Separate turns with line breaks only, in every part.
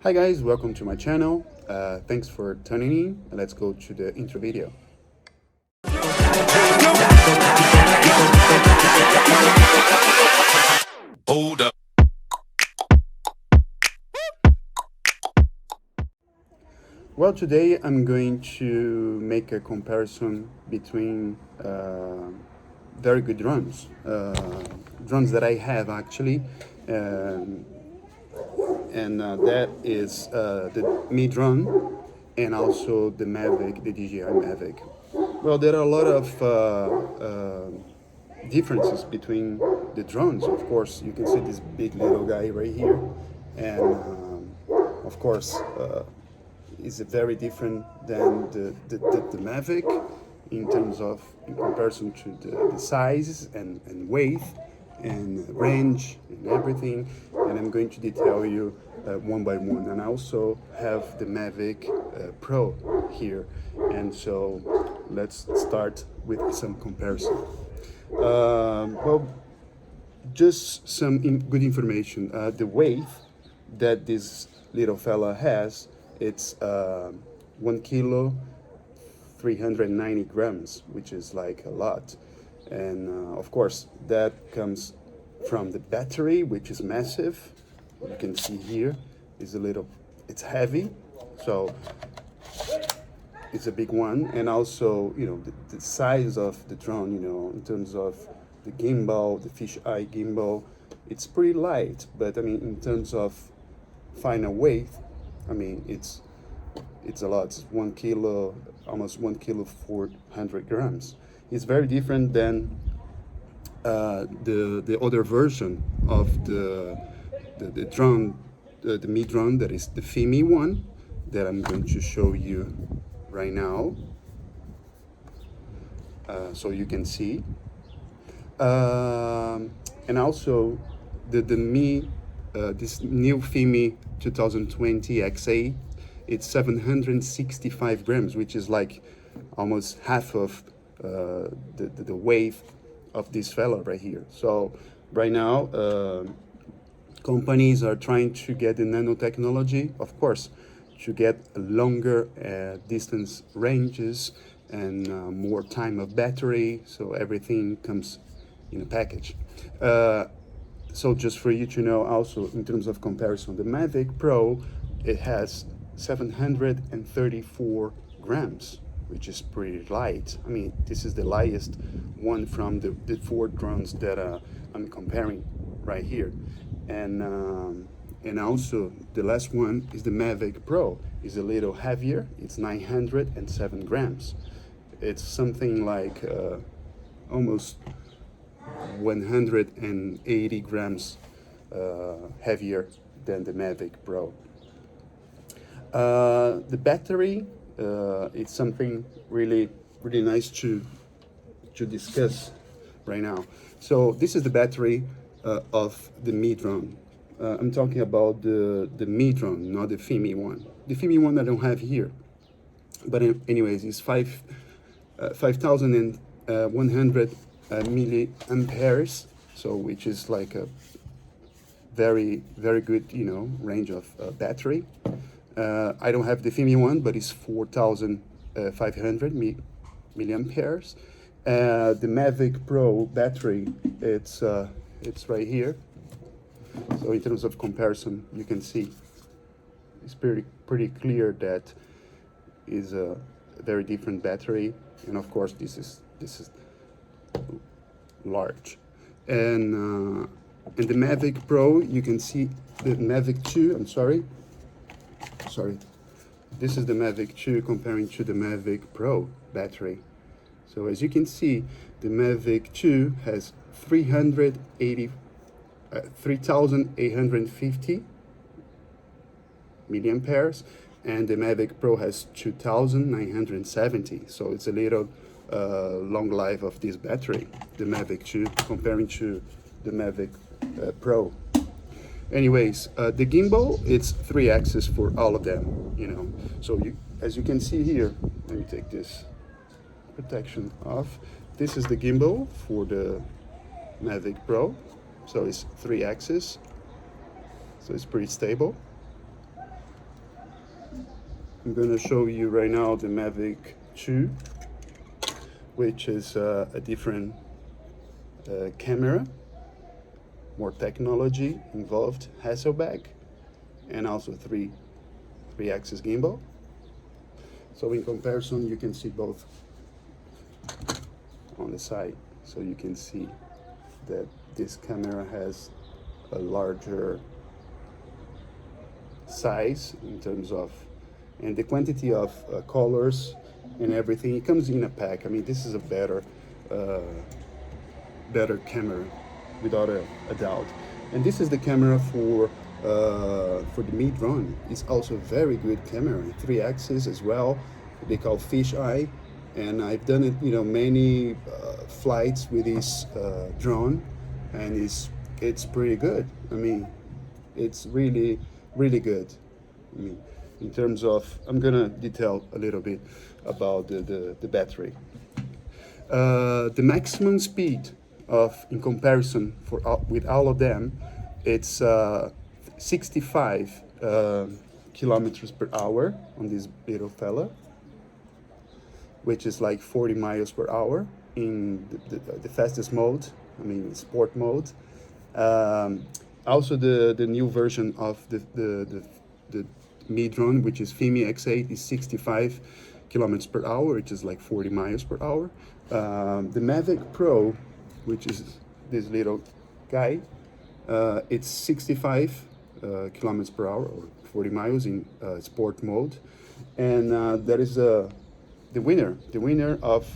Hi guys, welcome to my channel. Thanks for tuning in. Let's go to the intro video.
Hold up.
Well, today I'm going to make a comparison between very good drones. Drones that I have actually, um, and that is the Mi Drone and also the Mavic, the DJI Mavic. Well, there are a lot of differences between the drones. Of course, you can see this big little guy right here, and of course, is very different than the Mavic in terms of in comparison to the size and weight and range and everything. And I'm going to detail you one by one. And I also have the Mavic Pro here. And so let's start with some comparison. Well, just some good information. The weight that this little fella has, it's 1 kilo 390 grams, which is like a lot. And of course, that comes from the battery, which is massive. You can see here is a little, it's heavy, so it's a big one. And also, the size of the drone, in terms of the gimbal, the fisheye gimbal, it's pretty light. But I mean, in terms of final weight, I mean, it's a lot. It's 1 kilo, almost 1 kilo 400 grams. It's very different than the other version of the drone, the Mi Drone, that is the Fimi one, that I'm going to show you right now, so you can see. And also the Mi, this new Fimi 2020 XA, it's 765 grams, which is like almost half of the weight of this fellow right here. So right now, companies are trying to get the nanotechnology, of course, to get longer distance ranges and more time of battery. So everything comes in a package. So just for you to know, also in terms of comparison, the Mavic Pro, it has 734 grams, which is pretty light. I mean, this is the lightest one from the four drones that I'm comparing right here. And also the last one is the Mavic Pro. It's a little heavier. It's 907 grams. It's something like almost 180 grams heavier than the Mavic Pro. The battery, it's something really nice to discuss right now. So this is the battery of the Mi Drone. I'm talking about the Mi Drone, not the Fimi one. The Fimi one I don't have here, but anyways, it's 5,100 milliamperes, so which is like a very good range of battery. I don't have the Fimi one, but it's 4,500 milliamperes. The Mavic Pro battery, it's right here. So in terms of comparison, you can see it's pretty clear that is a very different battery, and of course this is large. And in the Mavic Pro, you can see the Mavic 2. Sorry, this is the Mavic 2 comparing to the Mavic Pro battery. So as you can see, the Mavic 2 has 3,850 milliamperes, and the Mavic Pro has 2,970. So it's a little long life of this battery, the Mavic 2 comparing to the Mavic Pro. Anyways, the gimbal, it's 3 axis for all of them, So as you can see here, let me take this protection off. This is the gimbal for the Mavic Pro. So it's 3 axis. So it's pretty stable. I'm gonna show you right now the Mavic 2, which is a different camera, more technology involved, Hasselback, and also three-axis gimbal. So in comparison, you can see both on the side. So you can see that this camera has a larger size in terms of, and the quantity of colors and everything. It comes in a pack. I mean, this is a better camera without a doubt. And this is the camera for the Mi Drone. It's also a very good camera, 3-axis as well. They call fish eye, and I've done it, many flights with this drone, and it's pretty good. I mean, it's really good. I mean, in terms of, I'm gonna detail a little bit about the battery. The maximum speed in comparison with all of them, it's 65 kilometers per hour on this little fella, which is like 40 miles per hour in the fastest mode, I mean sport mode. Also the new version of the Mi Drone, which is Fimi X8, is 65 kilometers per hour, which is like 40 miles per hour. The Mavic Pro, which is this little guy, it's 65 kilometers per hour, or 40 miles in sport mode. And that is the winner. The winner of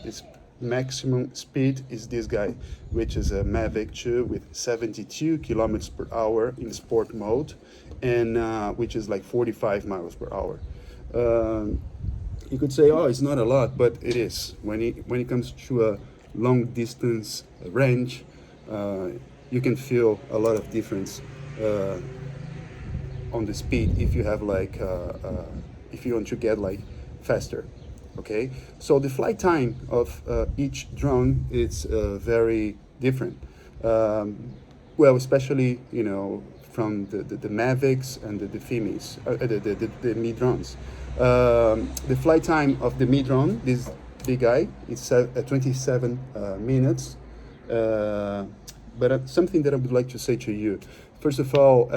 this maximum speed is this guy, which is a Mavic 2 with 72 kilometers per hour in sport mode, and which is like 45 miles per hour. You could say, oh, it's not a lot, but it is. When it comes to a long distance range, you can feel a lot of difference on the speed if you have like if you want to get like faster. Okay, so the flight time of each drone is very different. Well, especially from the Mavics and the Fimis, the Mi drones. The flight time of the Mi drone, this big guy, is 27 minutes. But something that I would like to say to you. First of all,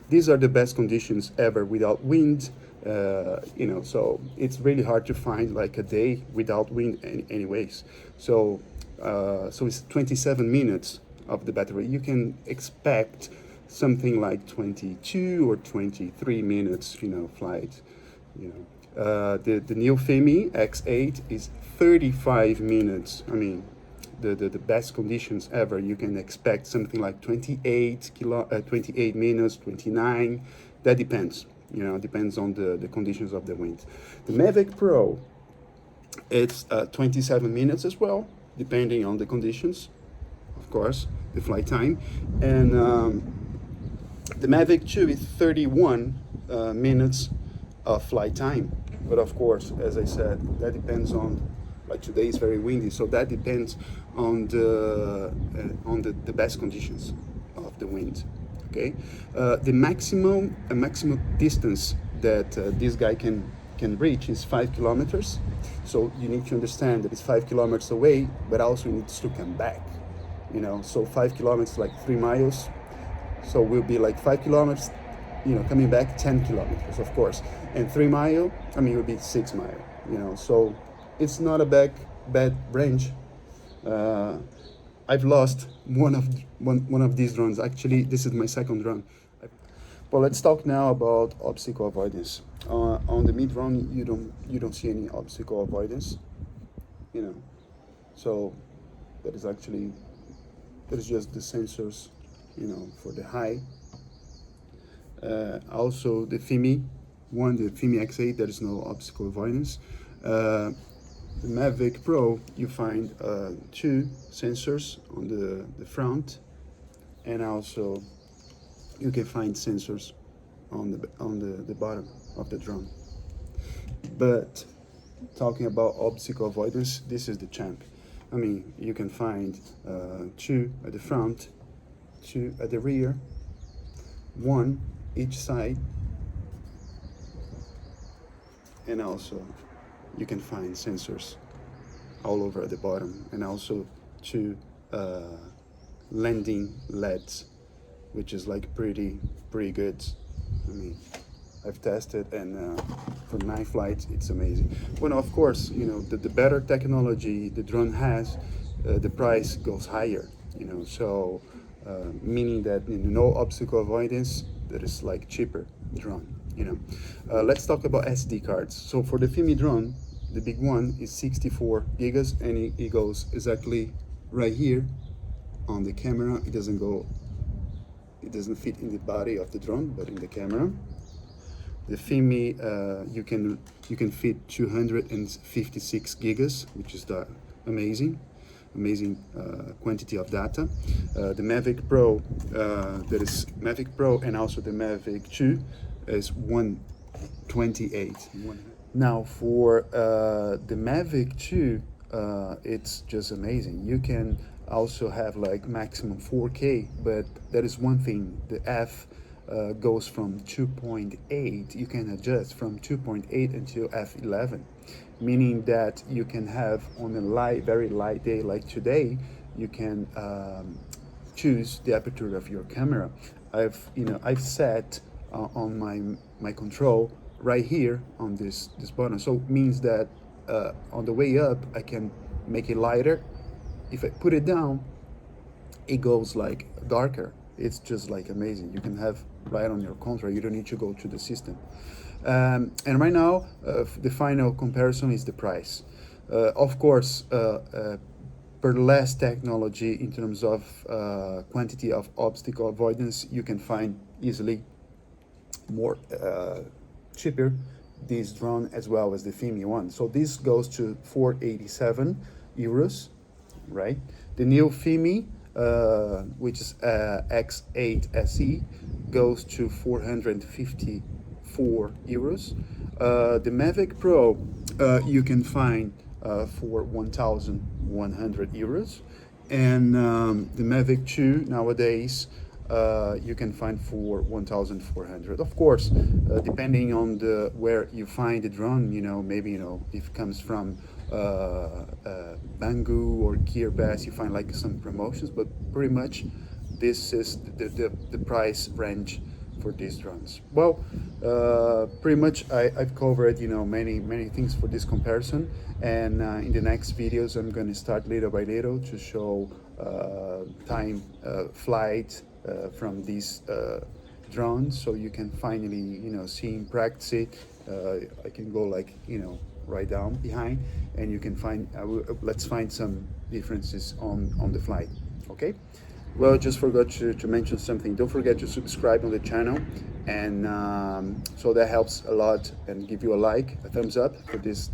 these are the best conditions ever without wind. So it's really hard to find like a day without wind anyways. So it's 27 minutes of the battery. You can expect something like 22 or 23 minutes, flight. The new Fimi X8 is 35 minutes. I mean, the best conditions ever. You can expect something like 28 minutes, 29. That depends. Depends on the conditions of the wind. The Mavic Pro, it's 27 minutes as well, depending on the conditions, of course, the flight time. And the Mavic 2 is 31 minutes of flight time. But of course, as I said, that depends on, like today is very windy, so that depends on the best conditions of the wind. Okay, the maximum distance that this guy can reach is 5 kilometers. So you need to understand that it's 5 kilometers away, but also it needs to come back. So 5 kilometers, like 3 miles. So we'll be like 5 kilometers, coming back 10 kilometers, of course, and 3 mile. I mean, it would be 6 mile. So it's not a bad range. I've lost one of these drones. Actually, this is my second drone. Well, let's talk now about obstacle avoidance. On the Mi Drone, you don't see any obstacle avoidance. So that is just the sensors, for the high. Also the Fimi the Fimi X8, there is no obstacle avoidance. The Mavic Pro, you find 2 sensors on the front, and also you can find sensors on the bottom of the drone. But talking about obstacle avoidance, this is the champ. I mean, you can find 2 at the front, 2 at the rear, 1 each side, and also you can find sensors all over at the bottom, and also two landing LEDs, which is like pretty good. I mean, I've tested, and for night flights it's amazing. Well, of course, you know, the better technology the drone has, the price goes higher, you know, so meaning that, you know, no obstacle avoidance, that is like cheaper drone, you know. Let's talk about SD cards. So for the Fimi drone, the big one is 64 gigas, and it goes exactly right here on the camera. It doesn't fit in the body of the drone, but in the camera. The Fimi, you can fit 256 gigas, which is the amazing quantity of data. The Mavic Pro, that is Mavic Pro, and also the Mavic 2 is 128. Now for the Mavic 2, it's just amazing. You can also have like maximum 4K, but that is one thing. The F goes from 2.8. You can adjust from 2.8 until F11, meaning that you can have on a very light day like today, you can choose the aperture of your camera. I've set on my control right here on this button, so it means that on the way up I can make it lighter. If I put it down, it goes like darker. It's just like amazing. You can have right on your control. You don't need to go to the system. And right now, the final comparison is the price. Of course, per less technology in terms of quantity of obstacle avoidance, you can find easily more cheaper this drone as well as the Fimi one. So this goes to 487 euros, right? The new Fimi, which is X8 SE, goes to 454 euros. The Mavic Pro you can find for 1,100 euros, and the Mavic 2 nowadays you can find for 1,400. Of course, depending on where you find the drone, you know, maybe, you know, if it comes from Banggood or Gearbest, you find like some promotions, but pretty much this is the price range for these drones. Well, pretty much I've covered, you know, many things for this comparison, and in the next videos I'm going to start little by little to show time flight from these drones, so you can finally, you know, see in practice it. I can go like, you know, right down behind, and you can find let's find some differences on the flight. Okay, well, just forgot to mention something. Don't forget to subscribe on the channel, and so that helps a lot, and give you a like, a thumbs up for this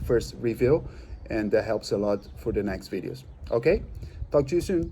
first review, and that helps a lot for the next videos. Okay, talk to you soon.